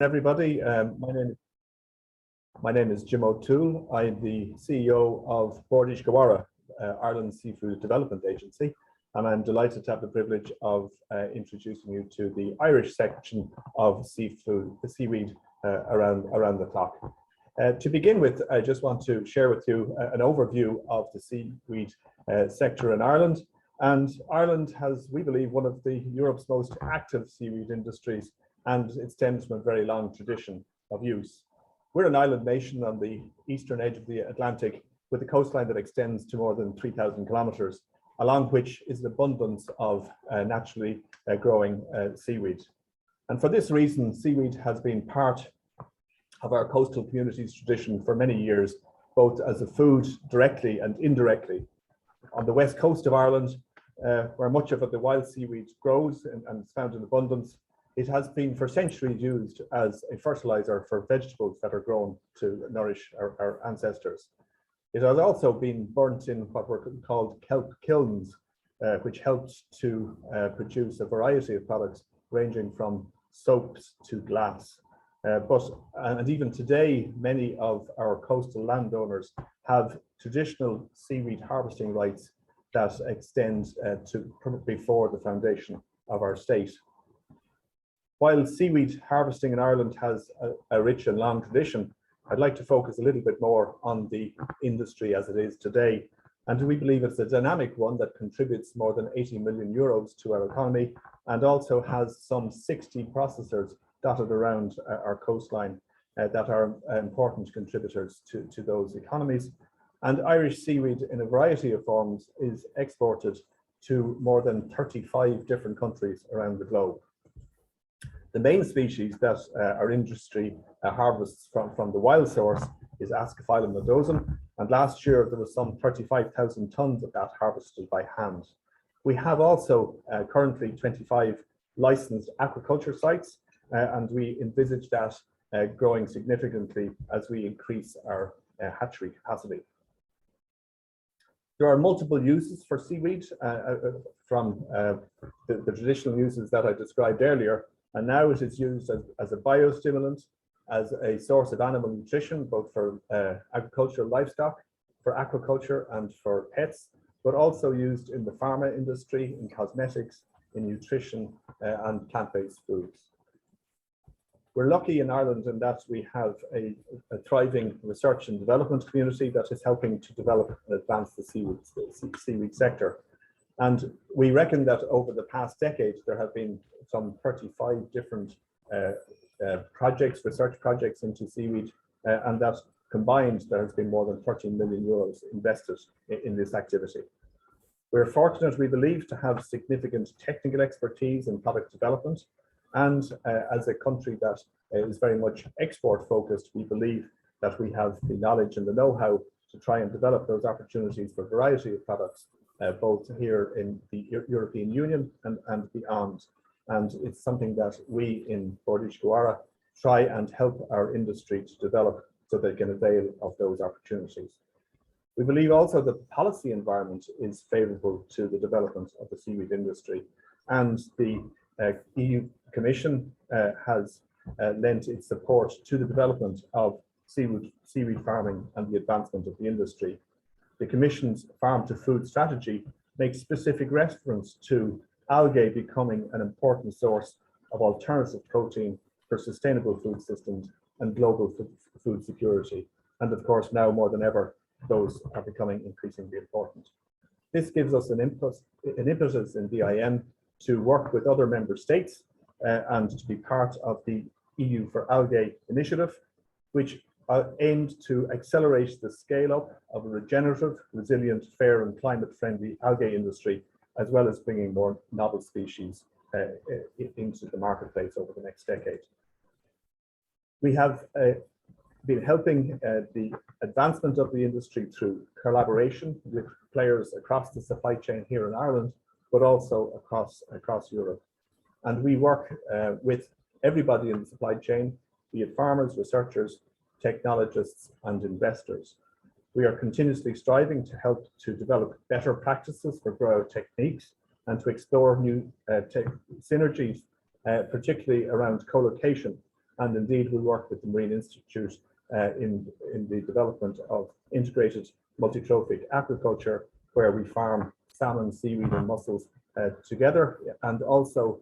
Everybody. My name is Jim O'Toole. I'm the CEO of Bord Iascaigh Mhara, Ireland's Seafood Development Agency, and I'm delighted to have the privilege of introducing you to the Irish section of seafood, the Seaweed Around the Clock. To begin with, I just want to share with you an overview of the seaweed sector in Ireland. And Ireland has, we believe, one of Europe's most active seaweed industries, and it stems from a very long tradition of use. We're an island nation on the eastern edge of the Atlantic with a coastline that extends to more than 3,000 kilometres, along which is an abundance of naturally growing seaweed. And for this reason, seaweed has been part of our coastal community's tradition for many years, both as a food directly and indirectly. On the west coast of Ireland, where much of the wild seaweed grows and is found in abundance, it has been for centuries used as a fertilizer for vegetables that are grown to nourish our ancestors. It has also been burnt in what were called kelp kilns, which helped to produce a variety of products ranging from soaps to glass. And even today, many of our coastal landowners have traditional seaweed harvesting rights that extend to before the foundation of our state. While seaweed harvesting in Ireland has a rich and long tradition, I'd like to focus a little bit more on the industry as it is today. And we believe it's a dynamic one that contributes more than 80 million euros to our economy and also has some 60 processors dotted around our coastline that are important contributors to those economies. And Irish seaweed in a variety of forms is exported to more than 35 different countries around the globe. The main species that our industry harvests from the wild source is Ascophyllum nodosum, and last year there was some 35,000 tons of that harvested by hand. We have also currently 25 licensed aquaculture sites, and we envisage that growing significantly as we increase our hatchery capacity. There are multiple uses for seaweed from the traditional uses that I described earlier. And now it is used as a biostimulant, as a source of animal nutrition, both for agricultural livestock, for aquaculture and for pets, but also used in the pharma industry, in cosmetics, in nutrition and plant-based foods. We're lucky in Ireland in that we have a thriving research and development community that is helping to develop and advance the seaweed sector. And we reckon that over the past decade, there have been some 35 different research projects into seaweed, and that combined, there has been more than 13 million euros invested in this activity. We're fortunate, we believe, to have significant technical expertise in product development. And as a country that is very much export focused, we believe that we have the knowledge and the know-how to try and develop those opportunities for a variety of products, both here in the European Union and beyond. And it's something that we in Bord Iascaigh Mhara try and help our industry to develop so they can avail of those opportunities. We believe also the policy environment is favourable to the development of the seaweed industry, and the EU Commission has lent its support to the development of seaweed farming and the advancement of the industry. The Commission's Farm to Food strategy makes specific reference to algae becoming an important source of alternative protein for sustainable food systems and global food security. And of course, now more than ever, those are becoming increasingly important. This gives us an impetus in DIN to work with other member states and to be part of the EU for Algae initiative, which aimed to accelerate the scale-up of a regenerative, resilient, fair and climate-friendly algae industry, as well as bringing more novel species into the marketplace over the next decade. We have been helping the advancement of the industry through collaboration with players across the supply chain here in Ireland, but also across Europe. And we work with everybody in the supply chain, be it farmers, researchers, technologists and investors. We are continuously striving to help to develop better practices for grower techniques and to explore new synergies, particularly around co-location And indeed, we work with the Marine Institute in the development of integrated multi-trophic aquaculture, where we farm salmon, seaweed and mussels together. And also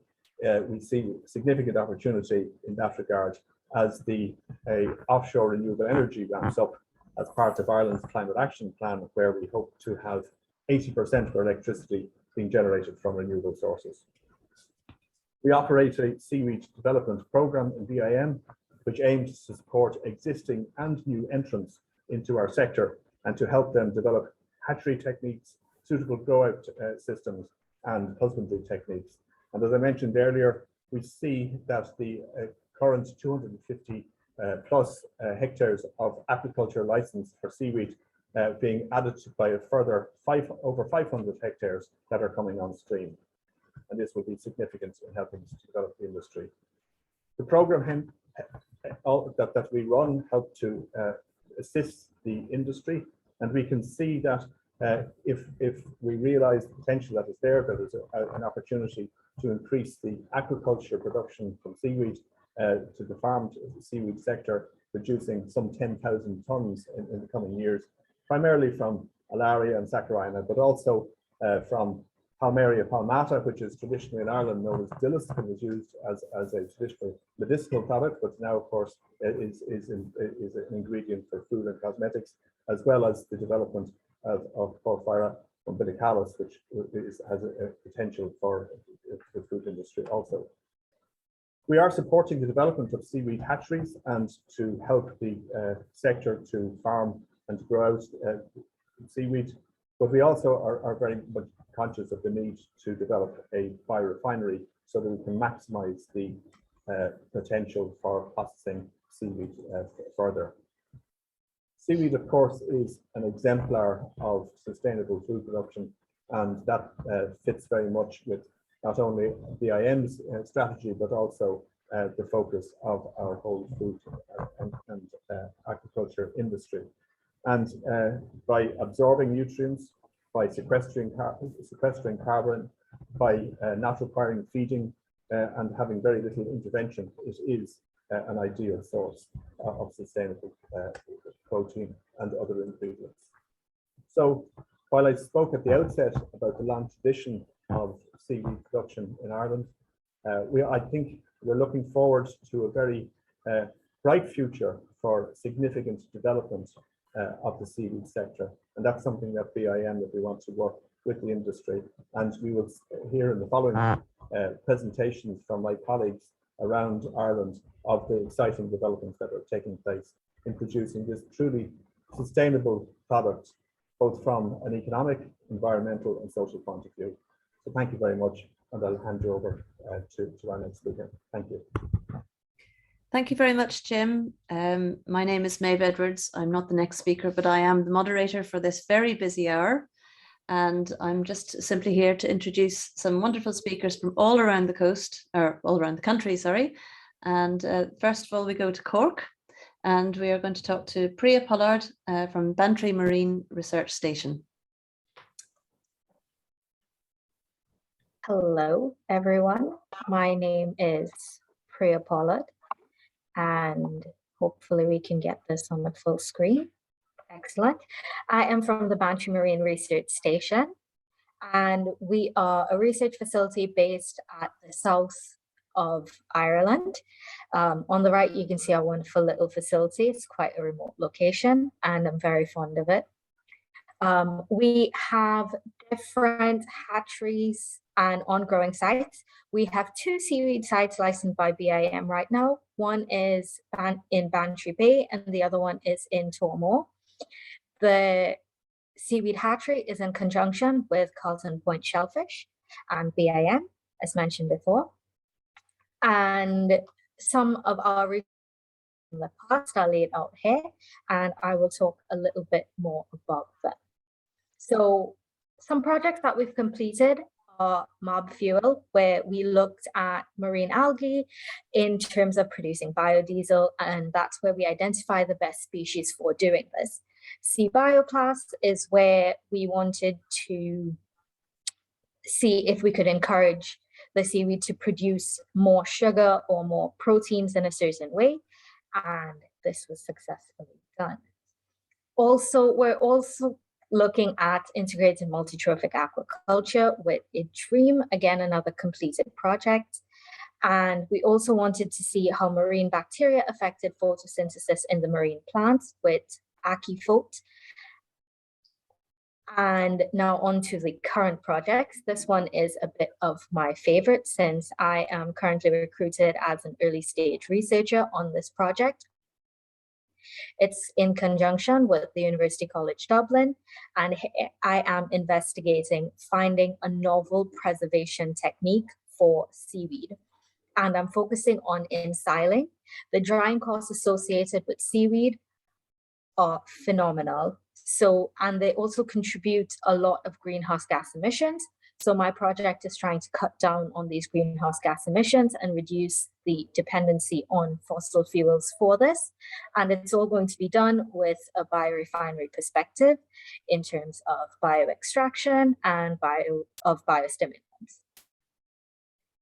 we see significant opportunity in that regard as the offshore renewable energy ramps up as part of Ireland's climate action plan, where we hope to have 80% of our electricity being generated from renewable sources. We operate a seaweed development program in BIM, which aims to support existing and new entrants into our sector and to help them develop hatchery techniques, suitable grow-out systems, and husbandry techniques. And as I mentioned earlier, we see that the current 250 plus hectares of aquaculture license for seaweed being added by a further over 500 hectares that are coming on stream. And this will be significant in helping to develop the industry. The program that we run help to assist the industry, and we can see that if we realize the potential that is there, there is an opportunity to increase the aquaculture production from seaweed to the farmed seaweed sector, producing some 10,000 tonnes in the coming years, primarily from Alaria and Saccharina, but also from Palmaria palmata, which is traditionally in Ireland known as dillis, and was used as a traditional medicinal product, but now, of course, is an ingredient for food and cosmetics, as well as the development of Porphyra umbilicalis, which has a potential for the food industry also. We are supporting the development of seaweed hatcheries and to help the sector to farm and to grow out seaweed, but we also are very much conscious of the need to develop a biorefinery so that we can maximize the potential for processing seaweed further. Seaweed, of course, is an exemplar of sustainable food production, and that fits very much with not only BIM's strategy, but also the focus of our whole food and agriculture industry. And by absorbing nutrients, by sequestering carbon, by not requiring feeding and having very little intervention, it is an ideal source of sustainable protein and other ingredients. So while I spoke at the outset about the long tradition of seaweed production in Ireland, I think we're looking forward to a very bright future for significant development of the seaweed sector. And that's something that BIM, that we want to work with the industry. And we will hear in the following presentations from my colleagues around Ireland of the exciting developments that are taking place in producing this truly sustainable product, both from an economic, environmental and social point of view. So thank you very much, and I'll hand you over to our next speaker. Thank you. Thank you very much, Jim. My name is Maeve Edwards. I'm not the next speaker, but I am the moderator for this very busy hour. And I'm just simply here to introduce some wonderful speakers from all around the coast, or all around the country, sorry. And first of all, we go to Cork, and we are going to talk to Priya Pollard from Bantry Marine Research Station. Hello, everyone. My name is Priya Pollard, and hopefully we can get this on the full screen. Excellent. I am from the Bantry Marine Research Station, and we are a research facility based at the south of Ireland. On the right, you can see our wonderful little facility. It's quite a remote location, and I'm very fond of it. We have different hatcheries and on-growing sites. We have 2 seaweed sites licensed by BIM right now. One is in Bantry Bay, and the other one is in Tourmore. The seaweed hatchery is in conjunction with Carlton Point Shellfish and BIM, as mentioned before. And some of our research in the past are laid out here, and I will talk a little bit more about them. So some projects that we've completed are mob fuel, where we looked at marine algae in terms of producing biodiesel, and that's where we identify the best species for doing this. Sea bioclass is where we wanted to see if we could encourage the seaweed to produce more sugar or more proteins in a certain way. And this was successfully done. Also, we're also looking at integrated multi-trophic aquaculture with a dream, again, another completed project. And we also wanted to see how marine bacteria affected photosynthesis in the marine plants with Akifot. And now on to the current projects. This one is a bit of my favorite since I am currently recruited as an early stage researcher on this project. It's in conjunction with the University College Dublin, and I am investigating finding a novel preservation technique for seaweed. And I'm focusing on ensiling. The drying costs associated with seaweed are phenomenal. So, and they also contribute a lot of greenhouse gas emissions. So my project is trying to cut down on these greenhouse gas emissions and reduce the dependency on fossil fuels for this. And it's all going to be done with a biorefinery perspective in terms of bioextraction and biostimulants.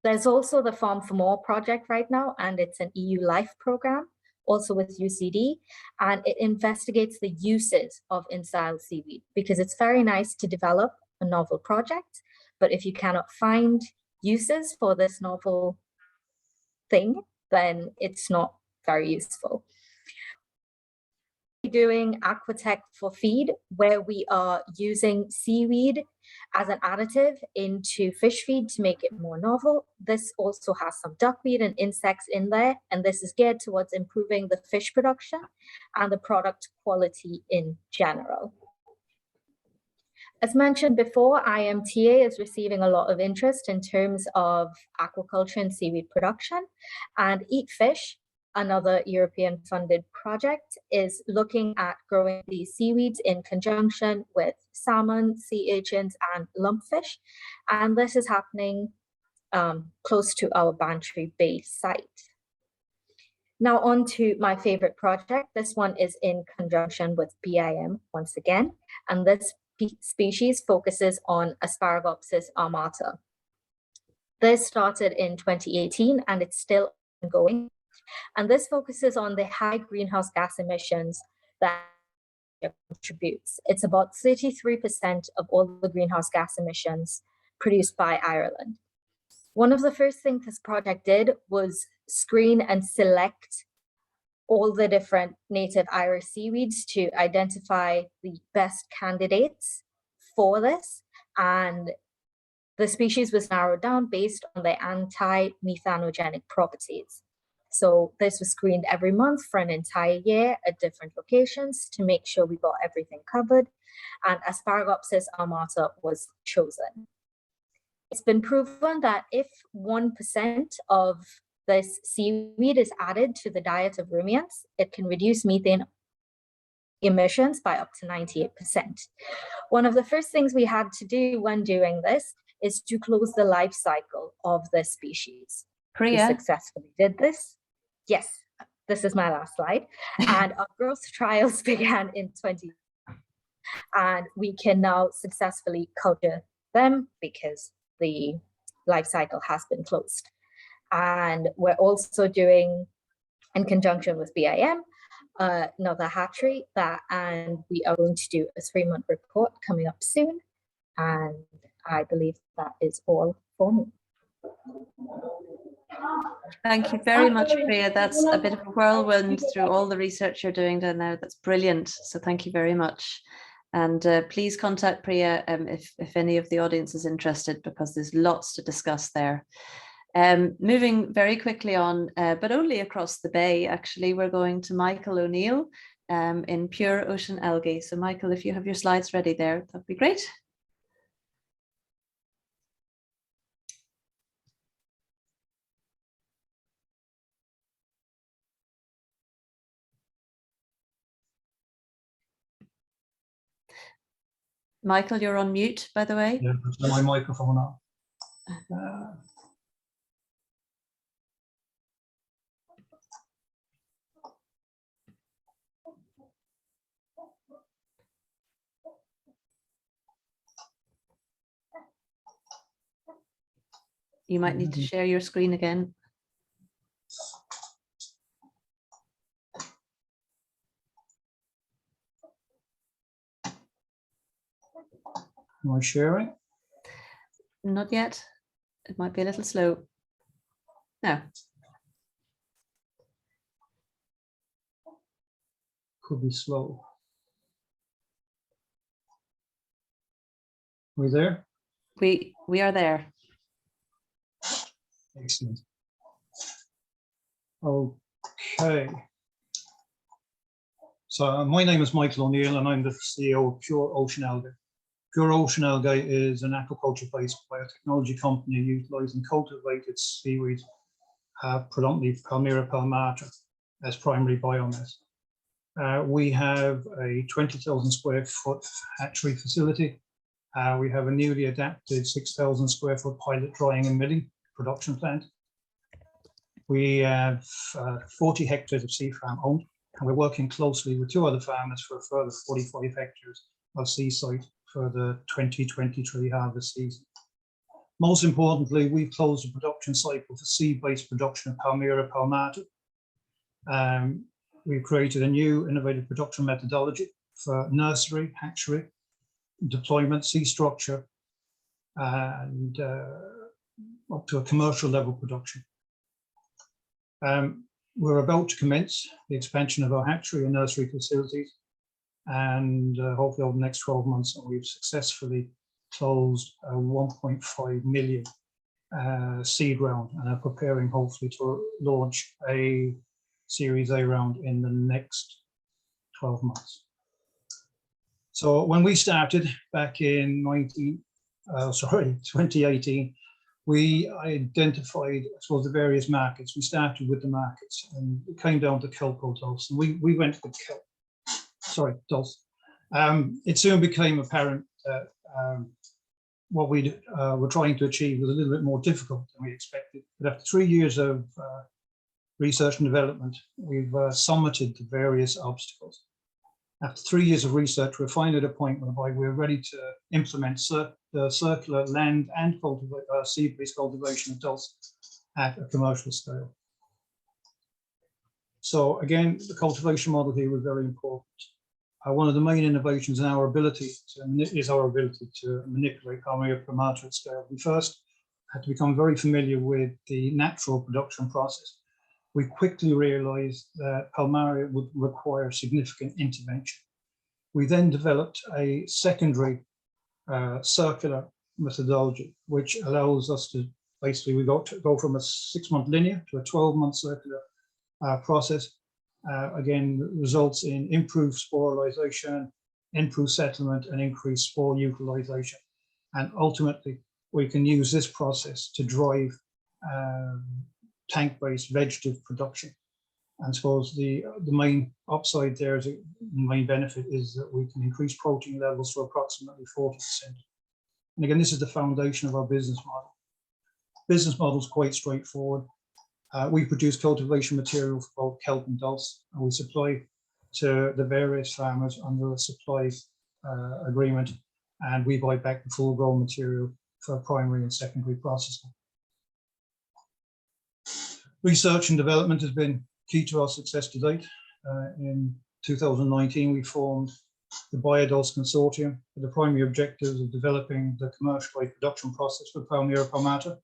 There's also the Farm for More project right now, and it's an EU LIFE program, also with UCD, and it investigates the uses of ensiled seaweed, because it's very nice to develop a novel project, but if you cannot find uses for this novel thing, then it's not very useful. Doing aquatech for feed, where we are using seaweed as an additive into fish feed to make it more novel. This also has some duckweed and insects in there, and this is geared towards improving the fish production and the product quality in general. As mentioned before, IMTA is receiving a lot of interest in terms of aquaculture and seaweed production, and Eat Fish, another European funded project, is looking at growing these seaweeds in conjunction with salmon, sea urchins, and lumpfish. And this is happening close to our Bantry Bay site. Now on to my favorite project. This one is in conjunction with BIM once again, and this species focuses on Asparagopsis armata. This started in 2018 and it's still ongoing. And this focuses on the high greenhouse gas emissions that it contributes. It's about 33% of all the greenhouse gas emissions produced by Ireland. One of the first things this project did was screen and select all the different native Irish seaweeds to identify the best candidates for this. And the species was narrowed down based on their anti-methanogenic properties. So this was screened every month for an entire year at different locations to make sure we got everything covered, and Asparagopsis armata was chosen. It's been proven that if 1% of this seaweed is added to the diet of ruminants, it can reduce methane emissions by up to 98%. One of the first things we had to do when doing this is to close the life cycle of this species. Priya. We successfully did this. Yes, this is my last slide. And our growth trials began in 2020. And we can now successfully culture them because the life cycle has been closed. And we're also doing, in conjunction with BIM, another hatchery and we are going to do a 3-month report coming up soon. And I believe that is all for me. Thank you very much, Priya. That's a bit of a whirlwind through all the research you're doing down there. That's brilliant. So thank you very much. And please contact Priya if any of the audience is interested, because there's lots to discuss there. Moving very quickly on, but only across the bay, actually, we're going to Michael ONeill in Pure Ocean Algae. So Michael, if you have your slides ready there, that'd be great. Michael, you're on mute, by the way. Yeah, my microphone on. You might need to share your screen again. Am I sharing? Not yet. It might be a little slow. No. Could be slow. We there? We are there. Excellent. Okay. So my name is Michael ONeill and I'm the CEO of Pure ONeill. Pure ONeill is an aquaculture-based biotechnology company utilising cultivated seaweed, predominantly Palmyra palmata, as primary biomass. We have a 20,000 square foot hatchery facility. We have a newly adapted 6,000 square foot pilot drying and milling production plant. We have 40 hectares of sea farm owned, and we're working closely with 2 other farmers for a further 45 hectares of sea site for the 2023 harvest season. Most importantly, we've closed the production cycle for seed-based production of Palmyra palmata. We've created a new innovative production methodology for nursery, hatchery, deployment, sea structure, and up to a commercial level production. We're about to commence the expansion of our hatchery and nursery facilities, and hopefully over the next 12 months, we've successfully closed a 1.5 million seed round and are preparing hopefully to launch a Series A round in the next 12 months. So when we started back in 2018, we identified, I suppose, the various markets. We started with the markets and it came down to kelp dulse. And we went with kelp, dulse. It soon became apparent that what we were trying to achieve was a little bit more difficult than we expected. But after 3 years of research and development, we've summited the various obstacles. After 3 years of research, we're finally at a point whereby we're ready to implement the circular land and seed-based cultivation of dulse at a commercial scale. So again, the cultivation model here was very important. One of the main innovations in our ability to manipulate Palmyra palmata at scale. We first had to become very familiar with the natural production process. We quickly realized that Palmyra would require significant intervention. We then developed a secondary circular methodology, which allows us to basically, we go from a 6-month linear to a 12-month circular process. Again, results in improved sporalization, improved settlement, and increased spore utilization. And ultimately, we can use this process to drive tank-based vegetative production. And I suppose the main upside there, the main benefit is that we can increase protein levels to approximately 40%. And again, this is the foundation of our business model. Business model is quite straightforward. We produce cultivation material for both kelp and dulse, and we supply to the various farmers under a supply agreement, and we buy back the full grown material for primary and secondary processing. Research and development has been key to our success to date. In 2019, we formed the Biodulse Consortium with the primary objectives of developing the commercial production process for Palmyra palmata.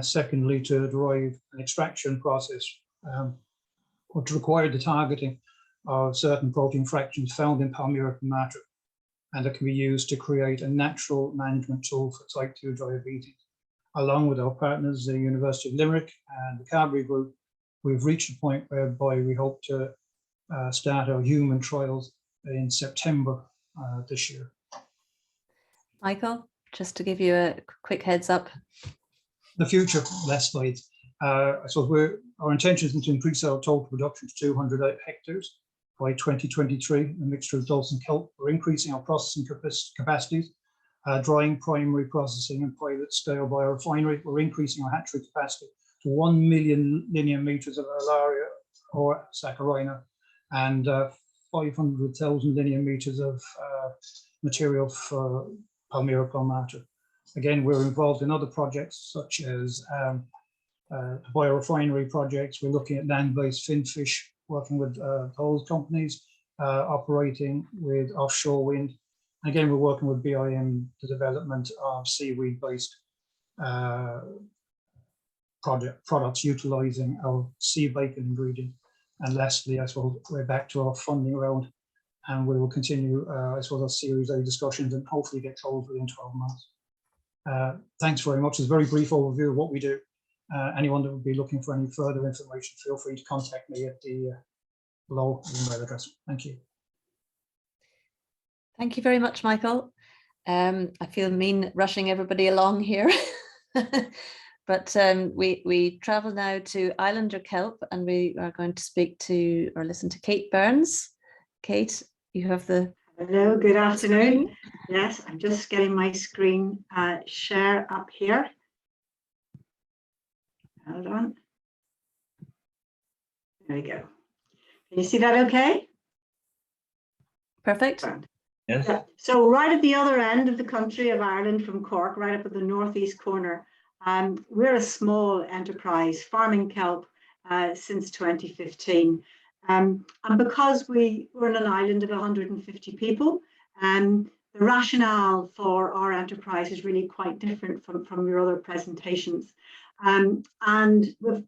Secondly, to derive an extraction process, which required the targeting of certain protein fractions found in Palmyra palmata, and that can be used to create a natural management tool for type 2 diabetes. Along with our partners, the University of Limerick and the Carberry Group, we've reached a point whereby we hope to start our human trials in September this year. Michael, just to give you a quick heads up. The future, less slides. I suppose our intention is to increase our total production to 200 hectares by 2023, a mixture of dulse and kelp. We're increasing our processing capacities, drying, primary processing, and pilot scale biorefinery. We're increasing our hatchery capacity to 1 million linear meters of alaria or saccharina, and 500,000 linear meters of material for Palmyra palmata. Again, we're involved in other projects such as biorefinery projects. We're looking at land-based finfish, working with those companies, operating with offshore wind. Again, we're working with BIM, the development of seaweed-based products utilising our sea bacon ingredient. And lastly, I suppose we're back to our funding round, and we will continue, I suppose, our Series A discussions and hopefully get closed within 12 months. Thanks very much. It's a very brief overview of what we do. Anyone that would be looking for any further information, feel free to contact me at the below email address. Thank you. Thank you very much, Michael. I feel mean rushing everybody along here. But we travel now to Islander Kelp, and we are going to speak to or listen to Kate Burns. Kate, you have the... Hello, good afternoon. Yes, I'm just getting my screen share up here. Hold on. There we go. Can you see that okay? Perfect. Yes. Yeah. So right at the other end of the country of Ireland from Cork, right up at the northeast corner, we're a small enterprise farming kelp since 2015. And because we're on an island of 150 people, the rationale for our enterprise is really quite different from your other presentations. And with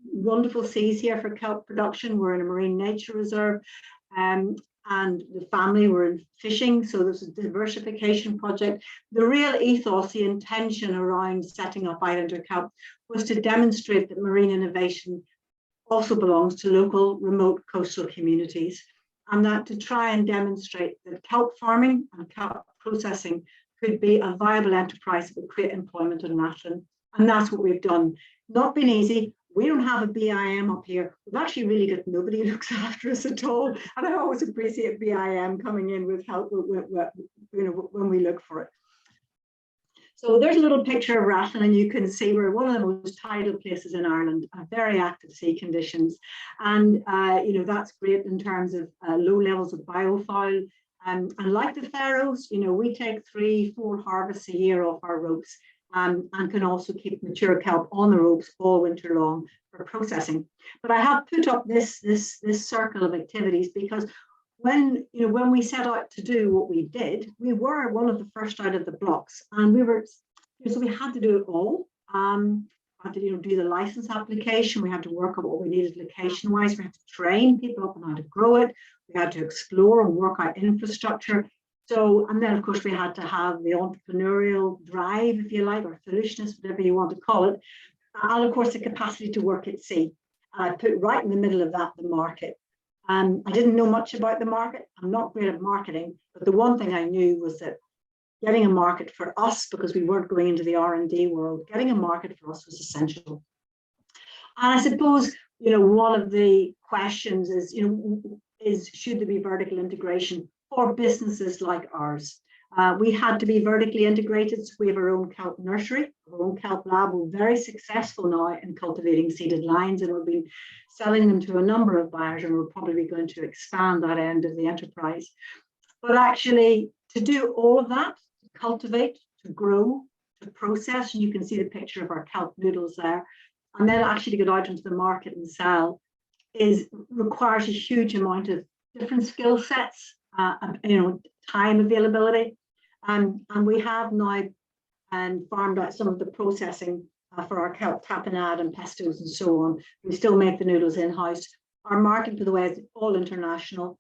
wonderful seas here for kelp production. We're in a marine nature reserve, and the family were in fishing, so there's a diversification project. The real ethos, the intention around setting up Islander Kelp was to demonstrate that marine innovation also belongs to local remote coastal communities, and that to try and demonstrate that kelp farming and kelp processing could be a viable enterprise that would create employment in Rathlin. And that's what we've done. Not been easy. We don't have a BIM up here. We've actually really got nobody who looks after us at all. And I always appreciate BIM coming in with help when we look for it. So there's a little picture of Rathlin, and you can see we're one of the most tidal places in Ireland, very active sea conditions. And that's great in terms of low levels of biofoul. And like the Faroes, we take 3-4 harvests a year off our ropes. And can also keep mature kelp on the ropes all winter long for processing. But I have put up this circle of activities because when we set out to do what we did, we were one of the first out of the blocks, and so we had to do it all. We had to do the license application. We had to work out what we needed location wise. We had to train people up on how to grow it. We had to explore and work out infrastructure. So, and then of course we had to have the entrepreneurial drive, if you like, or foolishness, whatever you want to call it, and of course the capacity to work at sea. And I put right in the middle of that the market. I didn't know much about the market. I'm not great at marketing, but the one thing I knew was that getting a market for us, because we weren't going into the R&D world, getting a market for us was essential. And I suppose one of the questions is should there be vertical integration for businesses like ours? We had to be vertically integrated, so we have our own kelp nursery, our own kelp lab. We're very successful now in cultivating seeded lines, and we've been selling them to a number of buyers, and we're probably going to expand that end of the enterprise. But actually, to do all of that, to cultivate, to grow, to process, and you can see the picture of our kelp noodles there, and then actually to get out into the market and sell, requires a huge amount of different skill sets. Time availability, and we have now farmed out some of the processing for our kelp tapenade and pestos and so on. We still make the noodles in-house. Our market, by the way, is all international.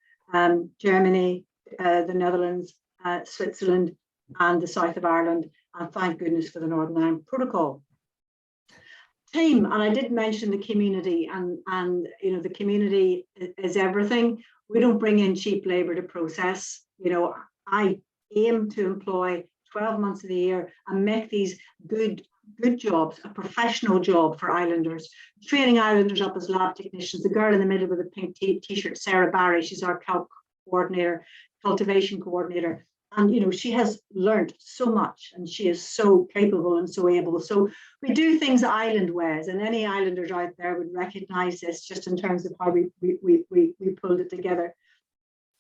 Germany, the Netherlands, Switzerland, and the south of Ireland, and thank goodness for the Northern Ireland Protocol. Team, and I did mention the community, and the community is everything. We don't bring in cheap labor to process. I aim to employ 12 months of the year and make these good jobs a professional job for Islanders. Training Islanders up as lab technicians. The girl in the middle with the pink t-shirt, Sarah Barry, she's our kelp coordinator, cultivation coordinator. And she has learned so much, and she is so capable and so able. So we do things island ways, and any Islanders out there would recognize this just in terms of how we pulled it together.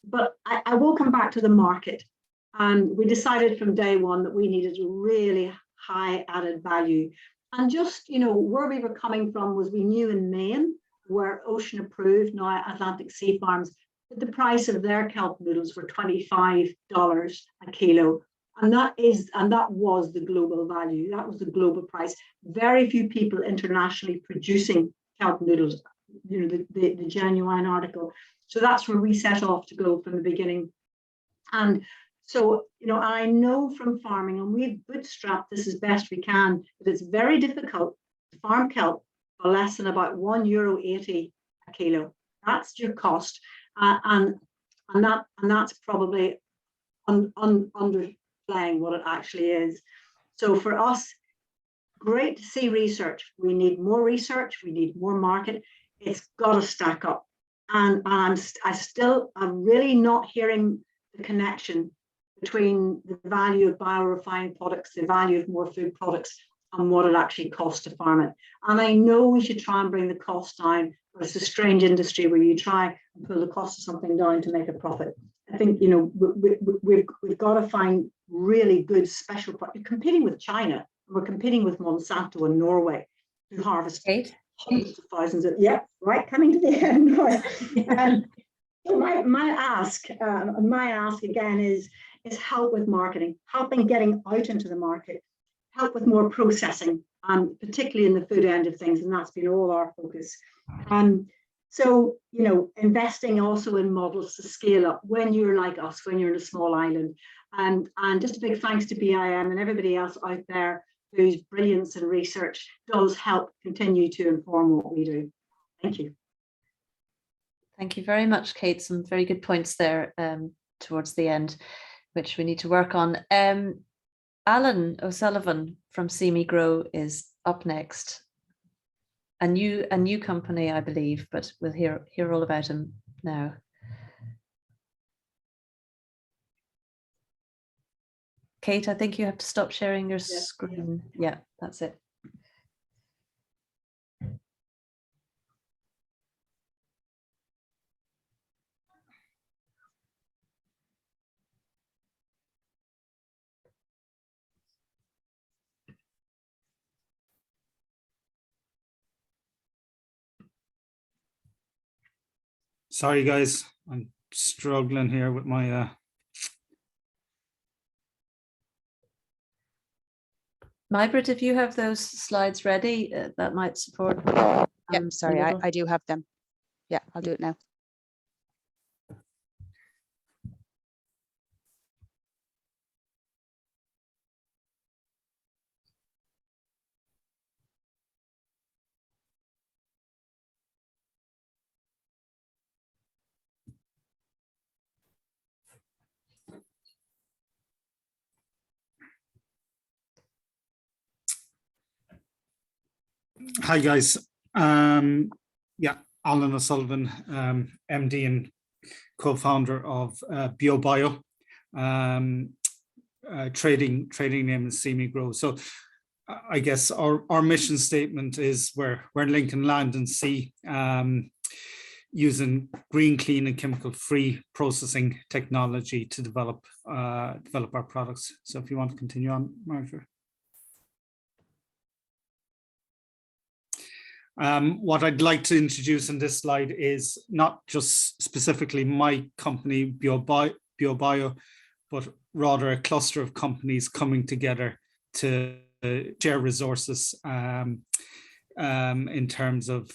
But I will come back to the market. We decided from day one that we needed a really high added value. And just, where we were coming from was we knew in Maine, where ocean approved, now Atlantic Sea Farms, that the price of their kelp noodles were $25 a kilo. And that was the global value. That was the global price. Very few people internationally producing kelp noodles, the genuine article. So that's where we set off to go from the beginning. And so, I know from farming, and we've bootstrapped this as best we can, that it's very difficult to farm kelp for less than about €1.80 a kilo. That's your cost. And that's probably underplaying what it actually is. So for us, great to see research. We need more research. We need more market. It's got to stack up. And I'm really not hearing the connection between the value of biorefined products, the value of more food products, and what it actually costs to farm it. And I know we should try and bring the cost down, but it's a strange industry where you try and pull the cost of something down to make a profit. I think, we've got to find really good special products. You're competing with China, and we're competing with Monsanto in Norway, who harvest hundreds of thousands of, coming to the end. So my ask again is help with marketing, helping getting out into the market, help with more processing, particularly in the food end of things, and that's been all our focus. So, investing also in models to scale up when you're like us, when you're in a small island. And just a big thanks to BIM and everybody else out there whose brilliance and research does help continue to inform what we do. Thank you. Thank you very much, Kate. Some very good points there towards the end, which we need to work on. Alan O'Sullivan from See Me Grow is up next. A new company, I believe, but we'll hear all about him now. Kate, I think you have to stop sharing your screen. Yeah, that's it. Sorry, guys, I'm struggling here with my. Mybrit, if you have those slides ready, that might support. Yep, sorry, I do have them. Yeah, I'll do it now. Hi guys, Alan O'Sullivan, MD and co-founder of BioBio, trading name is See Me Grow. So I guess our mission statement is we're linking land and sea, using green, clean and chemical-free processing technology to develop our products. So if you want to continue on, Marjorie. What I'd like to introduce in this slide is not just specifically my company, BioBio, but rather a cluster of companies coming together to share resources in terms of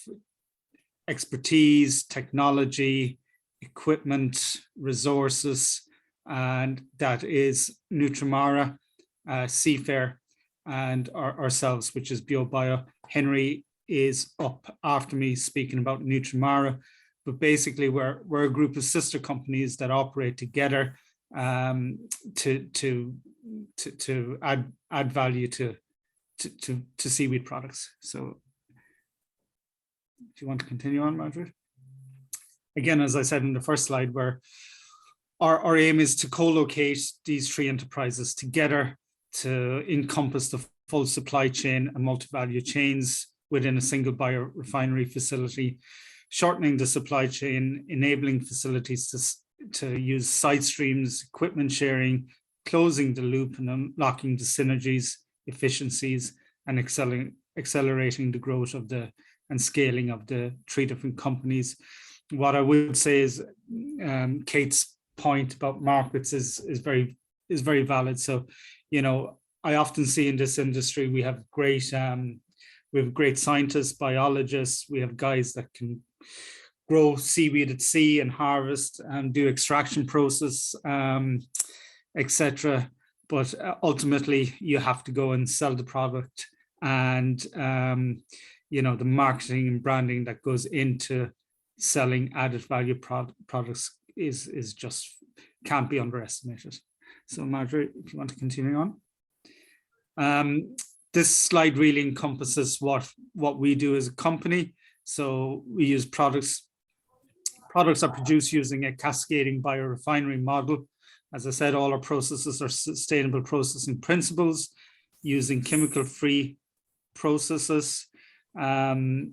expertise, technology, equipment, resources, and that is Mhara, Seafair, and ourselves, which is BioBio. Henry is up after me speaking about Mhara, but basically we're a group of sister companies that operate together to add value to seaweed products. So if you want to continue on, Margaret. Again, as I said in the first slide, where our aim is to co-locate these three enterprises together to encompass the full supply chain and multi-value chains within a single biorefinery facility, shortening the supply chain, enabling facilities to use side streams, equipment sharing, closing the loop and unlocking the synergies, efficiencies, and accelerating the growth of and scaling of the 3 different companies. What I would say is Kate's point about markets is very valid. So, you know, I often see in this industry we have great scientists, biologists. We have guys that can grow seaweed at sea and harvest and do extraction process, etc. But ultimately, you have to go and sell the product, and you know, the marketing and branding that goes into selling added value products is just can't be underestimated. So, Marjorie, if you want to continue on. This slide really encompasses what we do as a company. So we use products are produced using a cascading biorefinery model. As I said, all our processes are sustainable processing principles using chemical-free processes to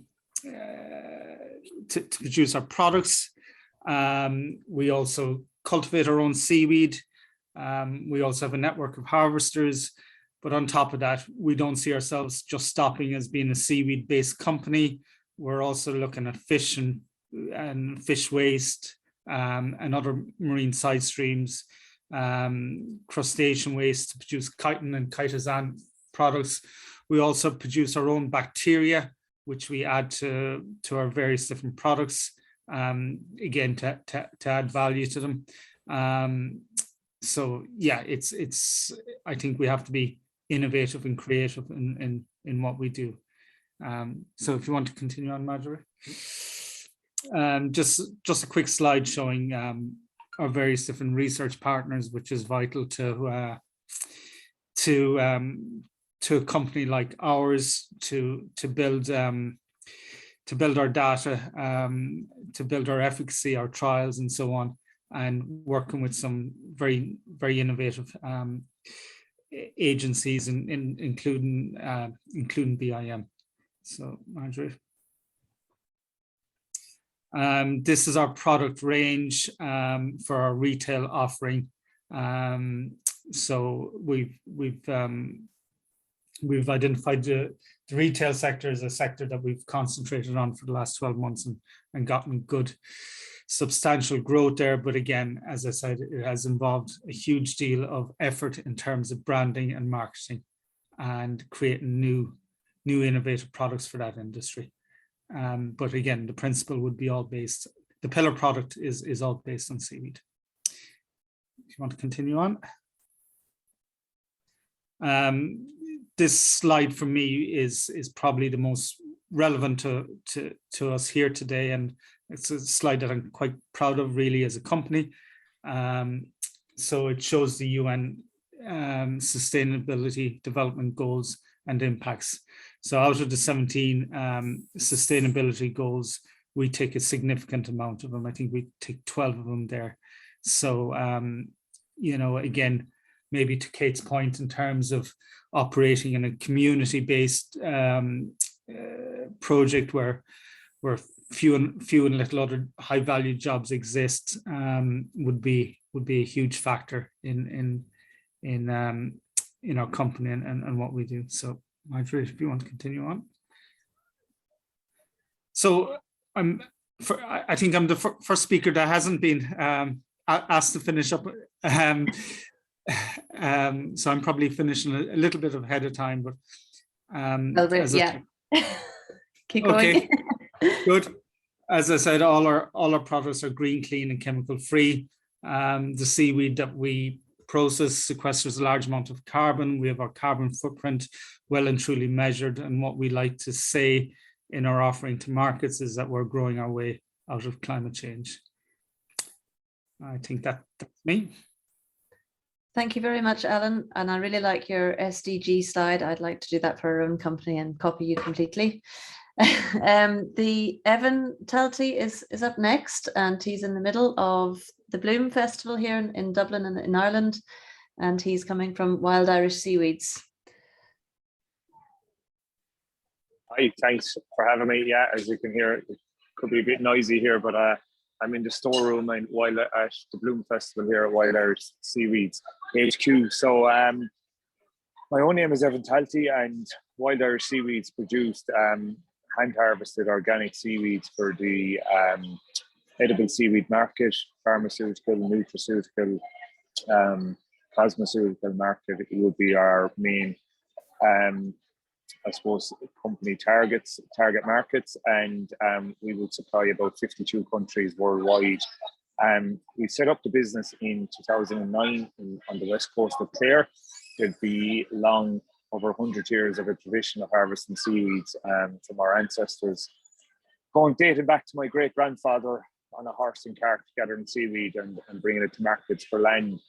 produce our products. We also cultivate our own seaweed. We also have a network of harvesters. But on top of that, we don't see ourselves just stopping as being a seaweed-based company. We're also looking at fish and fish waste and other marine side streams, crustacean waste to produce chitin and chitosan products. We also produce our own bacteria, which we add to our various different products, again, to add value to them. So yeah, I think we have to be innovative and creative in what we do. So if you want to continue on, Marjorie. Just a quick slide showing our various different research partners, which is vital to a company like ours to build our data, to build our efficacy, our trials, and so on, and working with some very, very innovative agencies, including BIM. So, Marjorie. This is our product range for our retail offering. So we've identified the retail sector as a sector that we've concentrated on for the last 12 months and gotten good substantial growth there. But again, as I said, it has involved a huge deal of effort in terms of branding and marketing and creating new innovative products for that industry. But again, the principle would be all based, the pillar product is all based on seaweed. If you want to continue on. This slide for me is probably the most relevant to us here today, and it's a slide that I'm quite proud of really as a company. So it shows the UN Sustainability Development Goals and impacts. So out of the 17 sustainability goals, we take a significant amount of them. I think we take 12 of them there. So, you know, again, maybe to Kate's point in terms of operating in a community-based project where few and little other high-value jobs exist, would be a huge factor in our company and what we do. So, Marjorie, if you want to continue on. So I think I'm the first speaker that hasn't been asked to finish up. So I'm probably finishing a little bit ahead of time, but yeah. Keep going. Okay, good. As I said, all our products are green, clean, and chemical free. The seaweed that we process sequesters a large amount of carbon. We have our carbon footprint well and truly measured, and what we like to say in our offering to markets is that we're growing our way out of climate change. I think that's me. Thank you very much, Ellen. And I really like your SDG slide. I'd like to do that for our own company and copy you completely. The Evan Talty is up next, and he's in the middle of the Bloom Festival here in Dublin and in Ireland, and he's coming from Wild Irish Seaweeds. Hi, thanks for having me. Yeah, as you can hear, it could be a bit noisy here, but I'm in the storeroom and while at the Bloom Festival here at Wild Irish Seaweeds HQ. So my own name is Evan Talty, and Wild Irish Seaweeds produced hand-harvested organic seaweeds for the edible seaweed market, pharmaceutical, nutraceutical, cosmeceutical market. It would be our main, I suppose, company target markets, and we would supply about 52 countries worldwide. We set up the business in 2009 on the west coast of Clare. There'd be long, over 100 years of a tradition of harvesting seaweeds from our ancestors, dating back to my great-grandfather on a horse and cart gathering seaweed and bringing it to markets for land.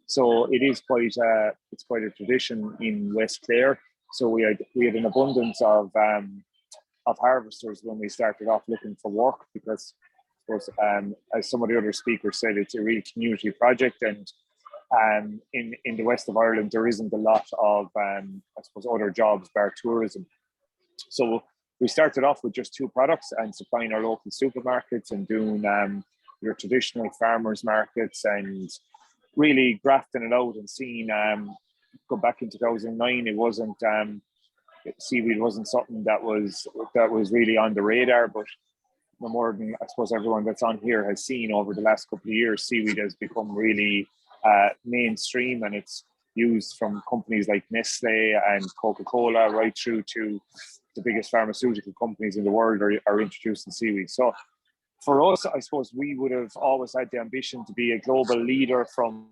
So it is quite a tradition in West Clare. So we had an abundance of harvesters when we started off looking for work, because of course, as some of the other speakers said, it's a real community project, and in the west of Ireland there isn't a lot of I suppose other jobs bar tourism. So we started off with just 2 products and supplying our local supermarkets and doing your traditional farmers markets, and really grafting it out and seeing. Go back in 2009, it wasn't seaweed wasn't something that was really on the radar, but no more than I suppose everyone that's on here has seen over the last couple of years, seaweed has become really mainstream, and it's used from companies like Nestle and Coca-Cola right through to the biggest pharmaceutical companies in the world are introducing seaweed. So for us, I suppose we would have always had the ambition to be a global leader from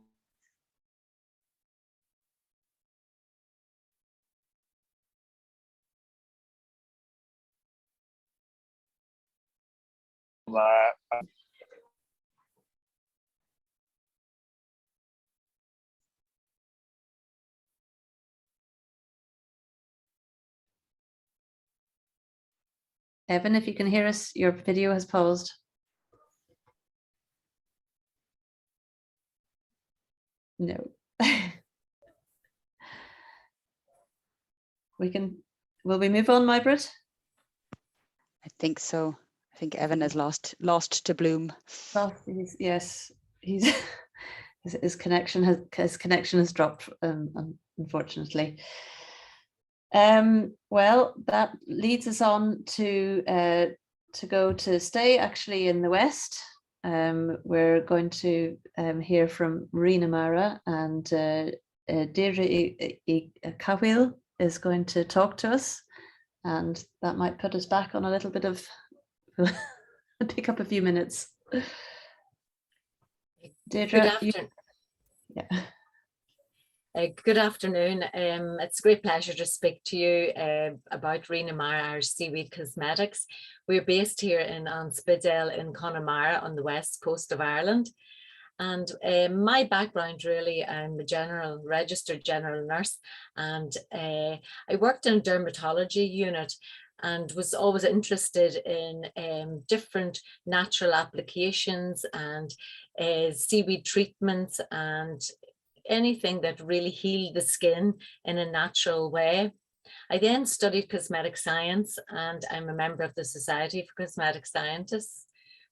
Evan, if you can hear us, your video has paused. No. Will we move on, Mybrit? I think so. I think Evan has lost to Bloom. Well, yes, he's his connection has dropped, unfortunately. Well, that leads us on to stay actually in the west. We're going to hear from Reena Mara, and Deirdre Cahill is going to talk to us, and that might put us back on a little bit of pick up a few minutes. Deirdre, good afternoon. Good afternoon. It's a great pleasure to speak to you about Reena Mara, our Seaweed Cosmetics. We're based here on Spidell in Connemara on the west coast of Ireland. And my background really, I'm a registered general nurse, and I worked in a dermatology unit and was always interested in different natural applications and seaweed treatments and anything that really healed the skin in a natural way. I then studied cosmetic science, and I'm a member of the Society for Cosmetic Scientists.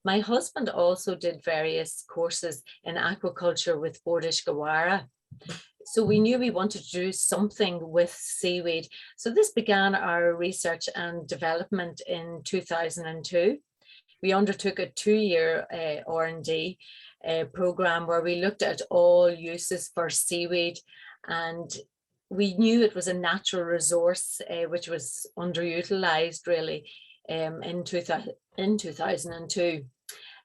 My husband also did various courses in aquaculture with Bord Iascaigh Mhara. So we knew we wanted to do something with seaweed. So this began our research and development in 2002. We undertook a 2-year R&D program where we looked at all uses for seaweed, and we knew it was a natural resource which was underutilized really in 2002.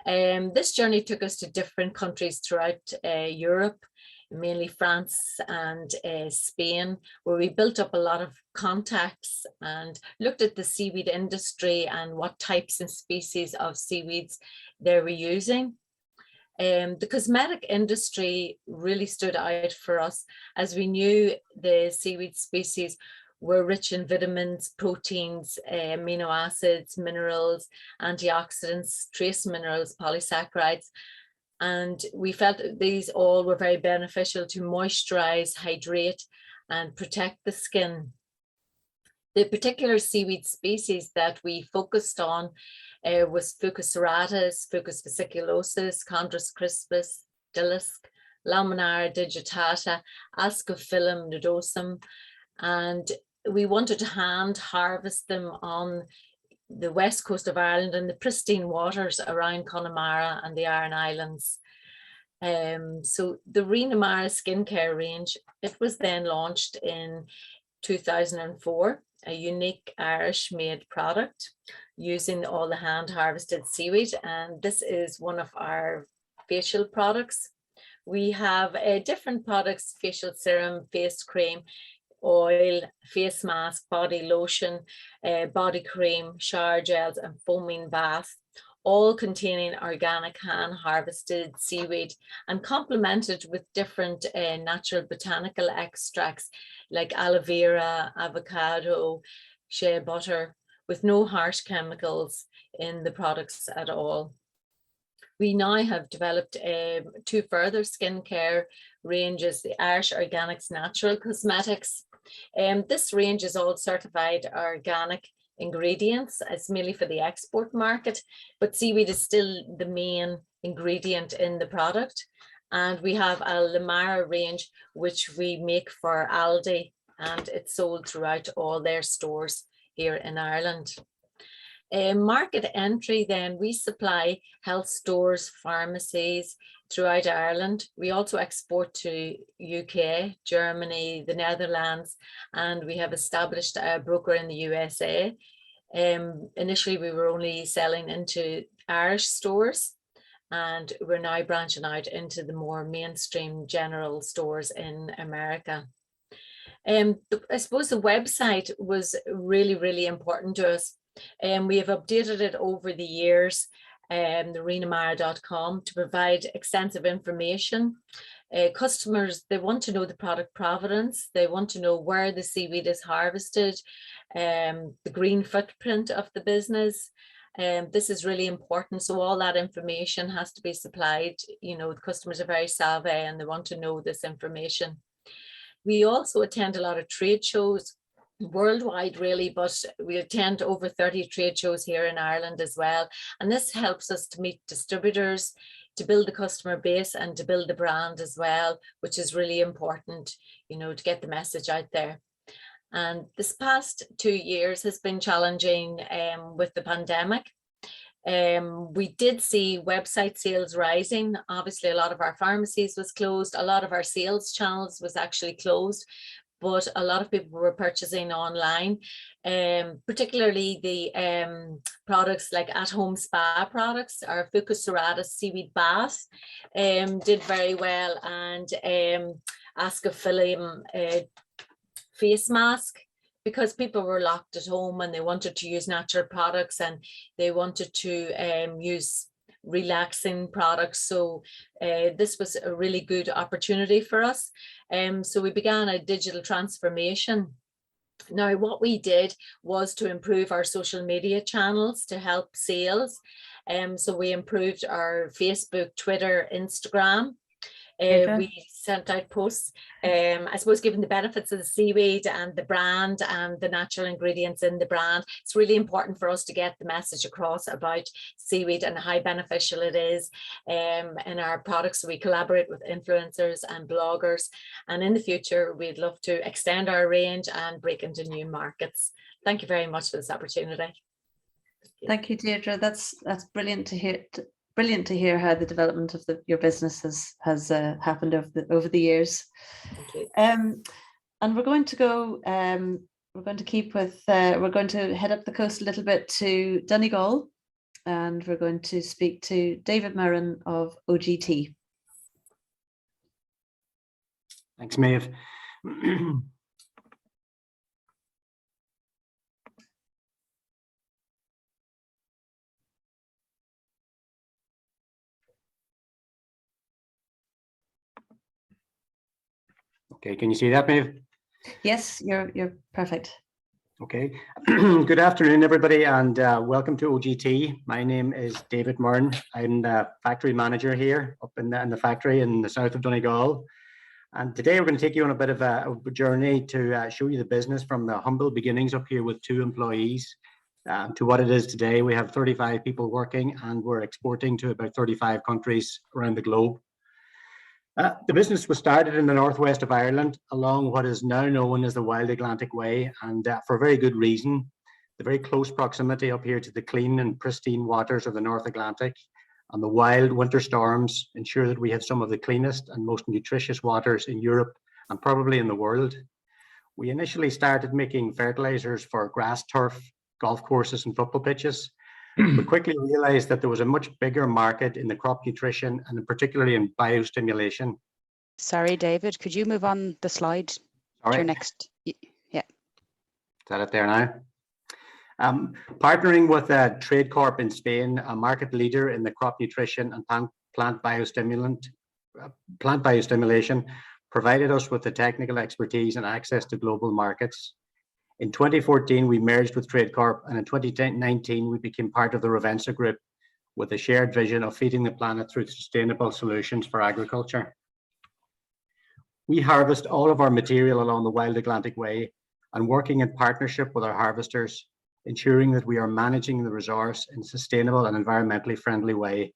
This journey took us to different countries throughout Europe, mainly France and Spain, where we built up a lot of contacts and looked at the seaweed industry and what types and species of seaweeds they were using. The cosmetic industry really stood out for us, as we knew the seaweed species were rich in vitamins, proteins, amino acids, minerals, antioxidants, trace minerals, polysaccharides. And we felt that these all were very beneficial to moisturize, hydrate, and protect the skin. The particular seaweed species that we focused on was Fucus serratus, Fucus vesiculosus, Chondrus crispus, Dillisc, Laminara digitata, Ascophyllum nodosum, and we wanted to hand harvest them on the west coast of Ireland and the pristine waters around Connemara and the Aran Islands. So the Reena Mara skincare range, it was then launched in 2004, a unique Irish made product using all the hand harvested seaweed, and this is one of our facial products. We have different products: facial serum, face cream, oil, face mask, body lotion, body cream, shower gels and foaming bath, all containing organic hand harvested seaweed and complemented with different natural botanical extracts like aloe vera, avocado, shea butter, with no harsh chemicals in the products at all. We now have developed 2 further skincare ranges: the Irish Organics Natural Cosmetics. This range is all certified organic ingredients. It's mainly for the export market, but seaweed is still the main ingredient in the product. And we have a Limara range, which we make for Aldi, and it's sold throughout all their stores here in Ireland. Market entry, then, we supply health stores, pharmacies throughout Ireland. We also export to UK, Germany, the Netherlands, and we have established a broker in the USA. Initially, we were only selling into Irish stores, and we're now branching out into the more mainstream general stores in America. I suppose the website was really, really important to us. We have updated it over the years, the reenamara.com, to provide extensive information. Customers, they want to know the product provenance, they want to know where the seaweed is harvested, the green footprint of the business. This is really important. So all that information has to be supplied. You know, the customers are very savvy and they want to know this information. We also attend a lot of trade shows worldwide, really, but we attend over 30 trade shows here in Ireland as well. And this helps us to meet distributors, to build the customer base and to build the brand as well, which is really important, you know, to get the message out there. And this past 2 years has been challenging with the pandemic. We did see website sales rising. Obviously, a lot of our pharmacies was closed. A lot of our sales channels was actually closed, but a lot of people were purchasing online, particularly the products like at-home spa products. Our Fucus serratus seaweed bath did very well, and Ascophyllum face mask, because people were locked at home and they wanted to use natural products and they wanted to use relaxing products. So this was a really good opportunity for us. So we began a digital transformation. Now, what we did was to improve our social media channels to help sales. So we improved our Facebook, Twitter, Instagram. We sent out posts, I suppose, given the benefits of the seaweed and the brand and the natural ingredients in the brand. It's really important for us to get the message across about seaweed and how beneficial it is in our products. So we collaborate with influencers and bloggers, and in the future we'd love to extend our range and break into new markets. Thank you very much for this opportunity. Thank you, Deirdre. That's brilliant to hear. Brilliant to hear how the development of your business has happened over the years. And we're going to go. We're going to keep with. We're going to head up the coast a little bit to Donegal, and we're going to speak to David Murran of OGT. Thanks, Maeve. Okay, can you see that, Maeve? Yes, you're perfect. Okay. Good afternoon, everybody, and welcome to OGT. My name is David Murran. I'm the factory manager here up in the factory in the south of Donegal. And today we're going to take you on a bit of a journey to show you the business from the humble beginnings up here with 2 employees to what it is today. We have 35 people working and we're exporting to about 35 countries around the globe. The business was started in the northwest of Ireland along what is now known as the Wild Atlantic Way, and for a very good reason. The very close proximity up here to the clean and pristine waters of the North Atlantic and the wild winter storms ensure that we have some of the cleanest and most nutritious waters in Europe and probably in the world. We initially started making fertilizers for grass turf, golf courses and football pitches. We quickly realized that there was a much bigger market in the crop nutrition and particularly in biostimulation. Sorry, David, could you move on the slide to your next? Yeah. Is that it there now? Partnering with Trade Corp in Spain, a market leader in the crop nutrition and plant biostimulation, provided us with the technical expertise and access to global markets. In 2014, we merged with Trade Corp, and in 2019, we became part of the Ravensa Group with a shared vision of feeding the planet through sustainable solutions for agriculture. We harvest all of our material along the Wild Atlantic Way and working in partnership with our harvesters, ensuring that we are managing the resource in a sustainable and environmentally friendly way.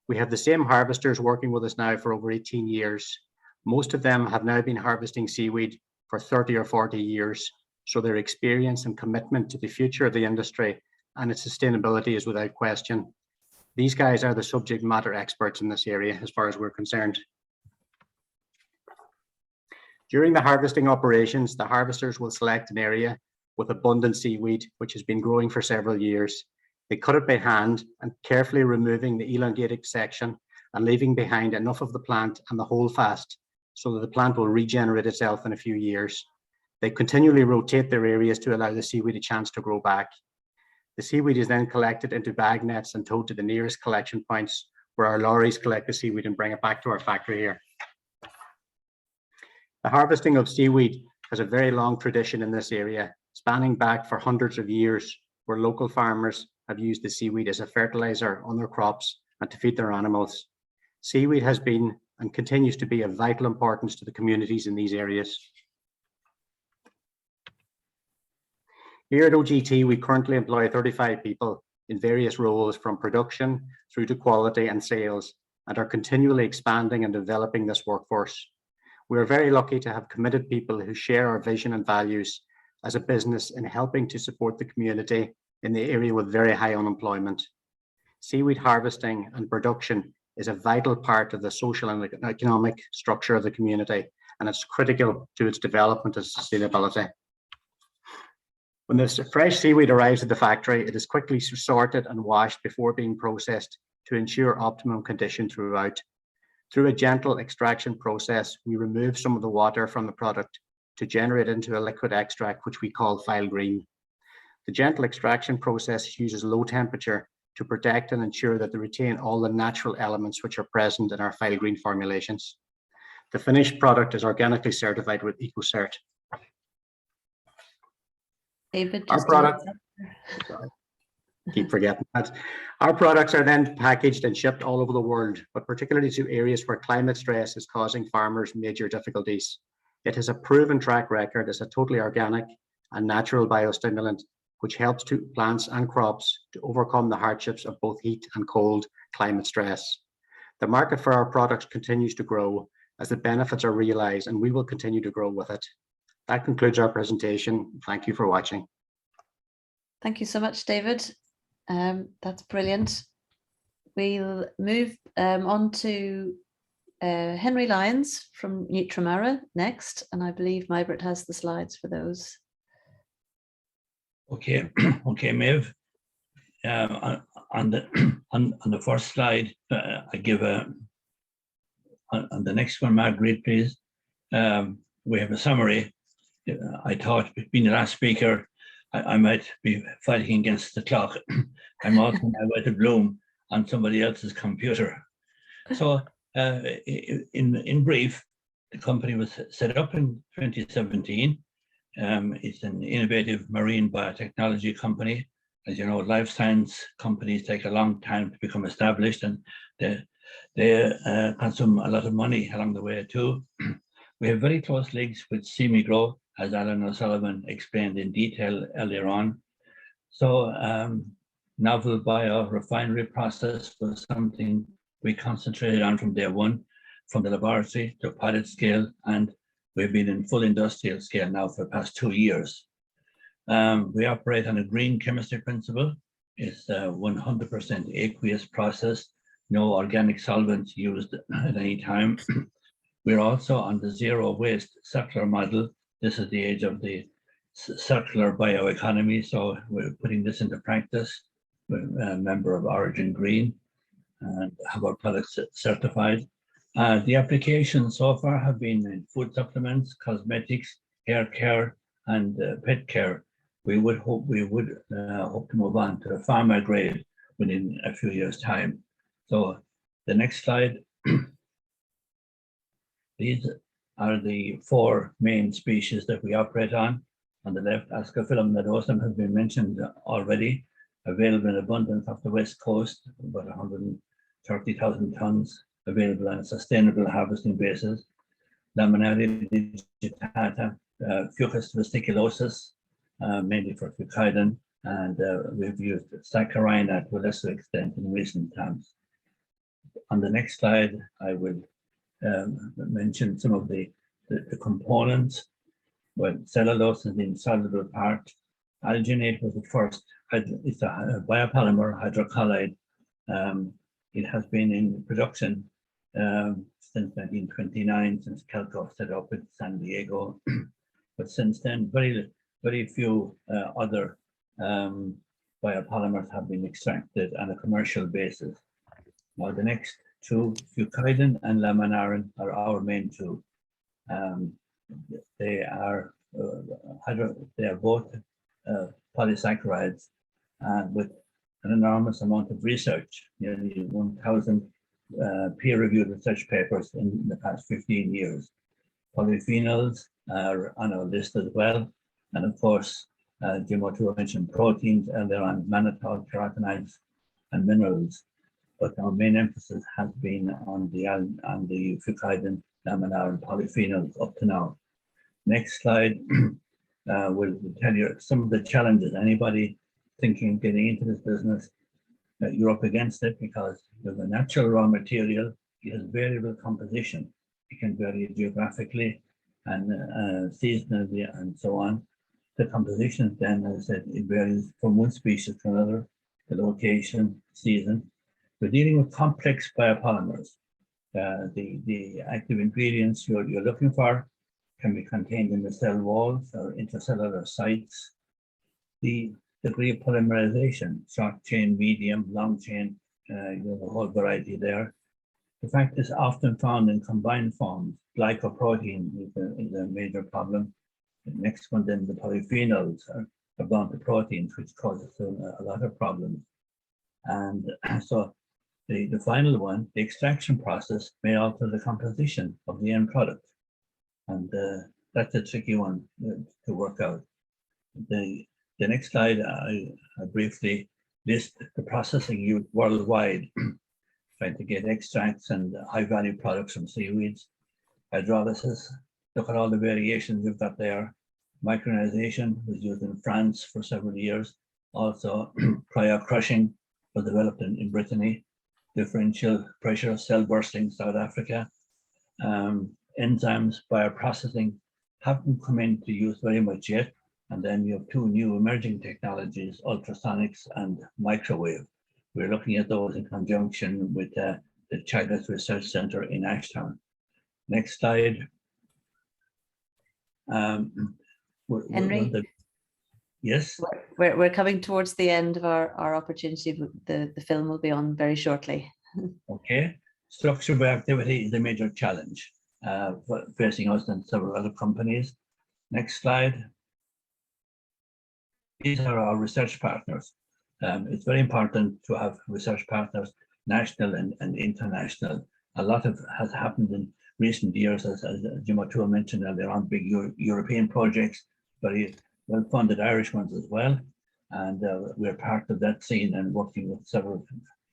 We have the same harvesters working with us now for over 18 years. Most of them have now been harvesting seaweed for 30 or 40 years, so their experience and commitment to the future of the industry and its sustainability is without question. These guys are the subject matter experts in this area as far as we're concerned. During the harvesting operations, the harvesters will select an area with abundant seaweed, which has been growing for several years. They cut it by hand and carefully removing the elongated section and leaving behind enough of the plant and the holdfast so that the plant will regenerate itself in a few years. They continually rotate their areas to allow the seaweed a chance to grow back. The seaweed is then collected into bag nets and towed to the nearest collection points where our lorries collect the seaweed and bring it back to our factory here. The harvesting of seaweed has a very long tradition in this area, spanning back for hundreds of years, where local farmers have used the seaweed as a fertilizer on their crops and to feed their animals. Seaweed has been and continues to be of vital importance to the communities in these areas. Here at OGT, we currently employ 35 people in various roles from production through to quality and sales, and are continually expanding and developing this workforce. We are very lucky to have committed people who share our vision and values as a business in helping to support the community in the area with very high unemployment. Seaweed harvesting and production is a vital part of the social and economic structure of the community, and it's critical to its development and sustainability. When the fresh seaweed arrives at the factory, it is quickly sorted and washed before being processed to ensure optimum condition throughout. Through a gentle extraction process, we remove some of the water from the product to generate into a liquid extract, which we call file green. The gentle extraction process uses low temperature to protect and ensure that they retain all the natural elements which are present in our file green formulations. The finished product is organically certified with EcoCert. David, our product, sorry, keep forgetting that. Our products are then packaged and shipped all over the world, but particularly to areas where climate stress is causing farmers major difficulties. It has a proven track record as a totally organic and natural biostimulant, which helps to plants and crops to overcome the hardships of both heat and cold climate stress. The market for our products continues to grow as the benefits are realized, and we will continue to grow with it. That concludes our presentation. Thank you for watching. Thank you so much, David. That's brilliant. We'll move on to Henry Lyons from Reena Mara next, and I believe Mybert has the slides for those. Okay, okay, Maeve. On the first slide, I give on the next one, Margaret, please. We have a summary. I thought, being the last speaker, I might be fighting against the clock. I'm also now at the bloom on somebody else's computer. So, in brief, the company was set up in 2017. It's an innovative marine biotechnology company. As you know, life science companies take a long time to become established, and they consume a lot of money along the way too. We have very close links with Seaweed, as Alan O'Sullivan explained in detail earlier on. So novel biorefinery process was something we concentrated on from day one, from the laboratory to pilot scale, and we've been in full industrial scale now for the past 2 years. We operate on a green chemistry principle. It's a 100% aqueous process, no organic solvents used at any time. We're also on the zero waste circular model. This is the age of the circular bioeconomy, so we're putting this into practice. We're a member of Origin Green and have our products certified. The applications so far have been in food supplements, cosmetics, hair care, and pet care. We would hope to move on to the pharma grade within a few years' time. So the next slide. These are the 4 main species that we operate on. On the left, Ascophyllum nodosum has been mentioned already, available in abundance off the west coast, about 130,000 tons, available on a sustainable harvesting basis. Laminaria digitata, Fucus vesiculosus, mainly for fuchsidin, and we've used Saccharina to a lesser extent in recent times. On the next slide, I will mention some of the components. Well, cellulose is the insoluble part. Alginate was the first. It's a biopolymer hydrocolloid. It has been in production since 1929, since Calco set up in San Diego. But since then, very few other biopolymers have been extracted on a commercial basis. Now, the next 2, fuchsidin and laminarin, are our main 2. They are both polysaccharides with an enormous amount of research, nearly 1,000 peer-reviewed research papers in the past 15 years. Polyphenols are on our list as well. And of course, Jim O'Toole mentioned proteins earlier on, mannitol, carotenoids, and minerals. But our main emphasis has been on the fuchsidin, laminar, and polyphenols up to now. Next slide will tell you some of the challenges. Anybody thinking of getting into this business, you're up against it, because with a natural raw material, it has variable composition. It can vary geographically and seasonally and so on. The composition then, as I said, it varies from one species to another, the location, season. We're dealing with complex biopolymers. The active ingredients you're looking for can be contained in the cell walls or intracellular sites. The degree of polymerization, short chain, medium, long chain, you have a whole variety there. The fact is often found in combined forms. Glycoprotein is a major problem. The next one, then, the polyphenols are bound to proteins, which causes a lot of problems. And so the final one, the extraction process, may alter the composition of the end product. And that's a tricky one to work out. The next slide, I briefly list the processing used worldwide, trying to get extracts and high-value products from seaweeds. Hydrolysis, look at all the variations we've got there. Micronization was used in France for several years. Also, priya crushing was developed in Brittany. Differential pressure cell bursting, South Africa. Enzymes, bioprocessing haven't come into use very much yet. And then you have 2 new emerging technologies, ultrasonics and microwave. We're looking at those in conjunction with the Childress Research Center in Ashtown. Next slide. Henry? Yes? We're coming towards the end of our opportunity. The film will be on very shortly. Okay. Structured bioactivity is a major challenge facing us and several other companies. Next slide. These are our research partners. It's very important to have research partners, national and international. A lot has happened in recent years, as Jim O'Toole mentioned earlier on, big European projects, very well-funded Irish ones as well. And we're part of that scene and working with several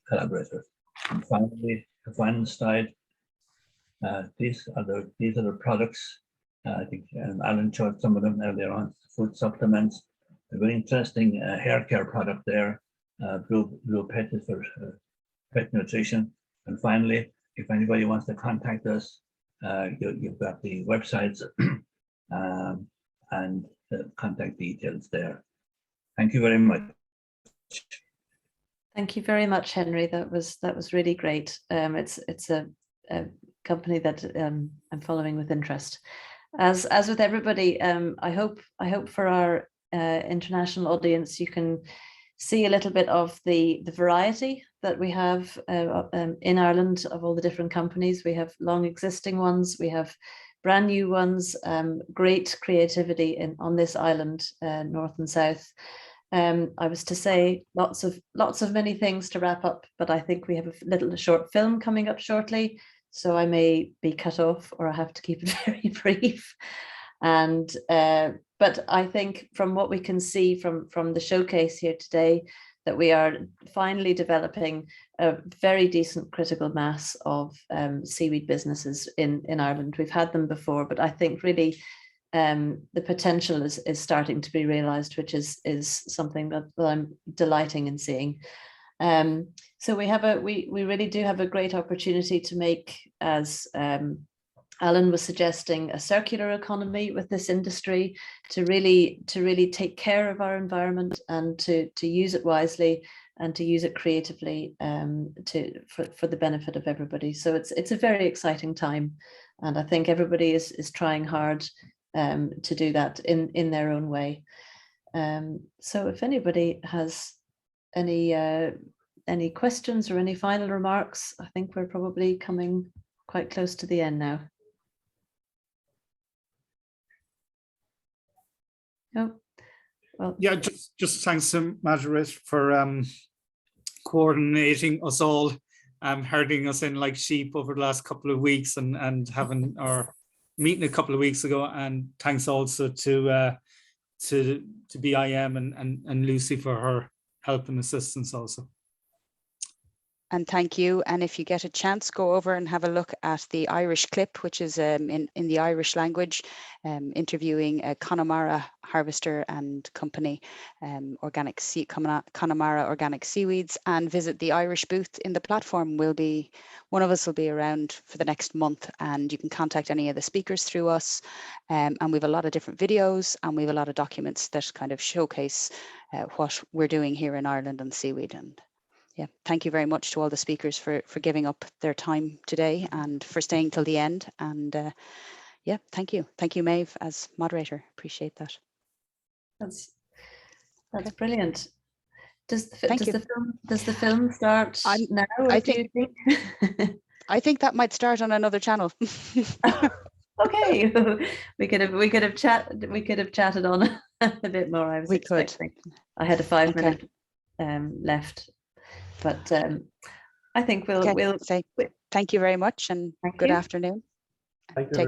collaborators. And finally, the final slide. These are the products. I think Alan showed some of them earlier on. Food supplements, a very interesting hair care product there. Blue Pet is for pet nutrition. And finally, if anybody wants to contact us, you've got the websites and the contact details there. Thank you very much. Thank you very much, Henry. That was really great. It's a company that I'm following with interest. As with everybody, I hope for our international audience, you can see a little bit of the variety that we have in Ireland of all the different companies. We have long existing ones, we have brand new ones, great creativity on this island, north and south. I was to say lots of many things to wrap up, but I think we have a short film coming up shortly, so I may be cut off or I have to keep it very brief. And but I think from what we can see from the showcase here today, that we are finally developing a very decent critical mass of seaweed businesses in Ireland. We've had them before, but I think really the potential is starting to be realized, which is something that I'm delighting in seeing. So we really do have a great opportunity to make, as Alan was suggesting, a circular economy with this industry, to really take care of our environment and to use it wisely and to use it creatively for the benefit of everybody. So it's a very exciting time, and I think everybody is trying hard to do that in their own way. So if anybody has any questions or any final remarks, I think we're probably coming quite close to the end now. Oh, well, yeah, just thanks to Margaret for coordinating us all, herding us in like sheep over the last couple of weeks, and having our meeting a couple of weeks ago. And thanks also to BIM and Lucy for her help and assistance also. And thank you. And if you get a chance, go over and have a look at the Irish clip, which is in the Irish language, interviewing a Connemara harvester and company, Connemara Organic Seaweeds, and visit the Irish booth in the platform. One of us will be around for the next month, and you can contact any of the speakers through us. And we have a lot of different videos, and we have a lot of documents that kind of showcase what we're doing here in Ireland on seaweed. And yeah, thank you very much to all the speakers for giving up their time today and for staying till the end. And yeah, thank you. Thank you, Maeve, as moderator. Appreciate that. That's brilliant. Does the film start now? I think that might start on another channel. Okay, we could have chatted on a bit more. I had a 5-minute left. But I think we'll say thank you very much and good afternoon. Thank you.